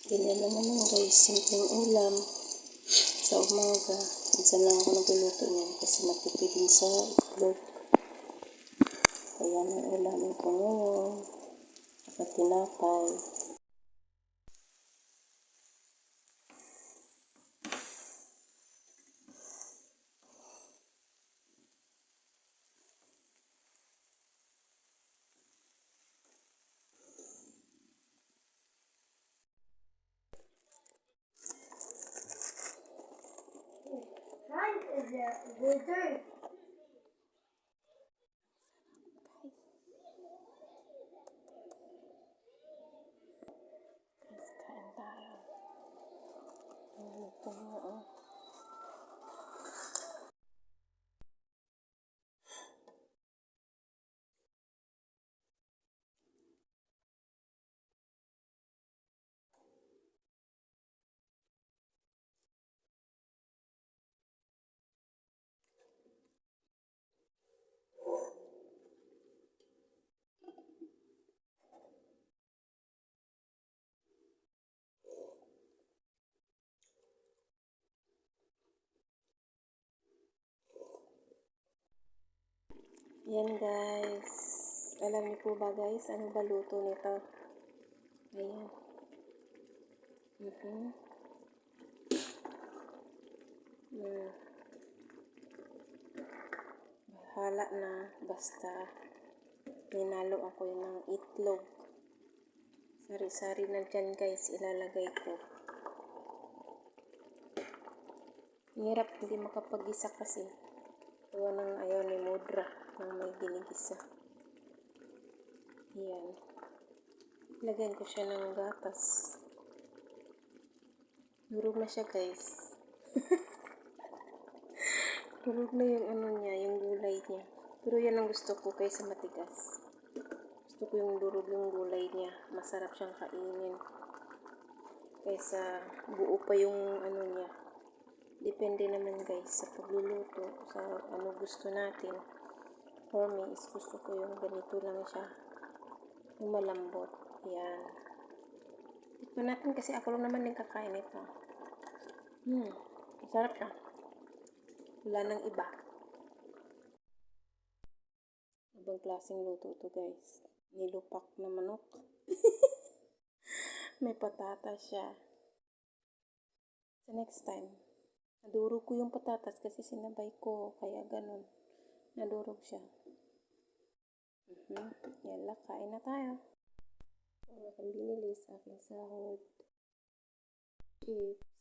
Ganyan lang naman guys, simpleng ulam sa umaga. Minsan lang ako nagluluto niyan kasi matipid din sa itlog. Kaya may ulamin ko ngayon. At tinapay. Kain tayo. Ito nga oh. Yan guys. Alam niyo po ba guys, ano ba luto nito? Ayan. Bahala na. Basta ninalo ako ng itlog. Sari-sari na dyan guys, ilalagay ko. Hirap hindi makapag-isa kasi. Gawa ng ayaw ni Mudra ng may ginigisa. Ayan. Lagyan ko siya ng gatas. Durog na siya guys. Durog na yung ano niya, yung gulay niya. Pero yan ang gusto ko kaysa matigas. Gusto ko yung durog yung gulay niya. Masarap siyang kainin. Kaysa buo pa yung ano niya. Depende naman guys sa pagluluto, sa ano gusto natin. For me, is gusto ko yung ganito lang siya. Yung malambot. Yan. Tikman natin kasi ako lang naman din kakain ito. Masarap siya. Wala nang iba. Ibang klaseng luto to guys. Nilupak na manok. May patatas siya. So next time, nadurog ko yung patatas kasi sinabay ko. Kaya ganun. Nadurog siya. Yala, kain na tayo. Wala kang binili sa aking sahod. Chips.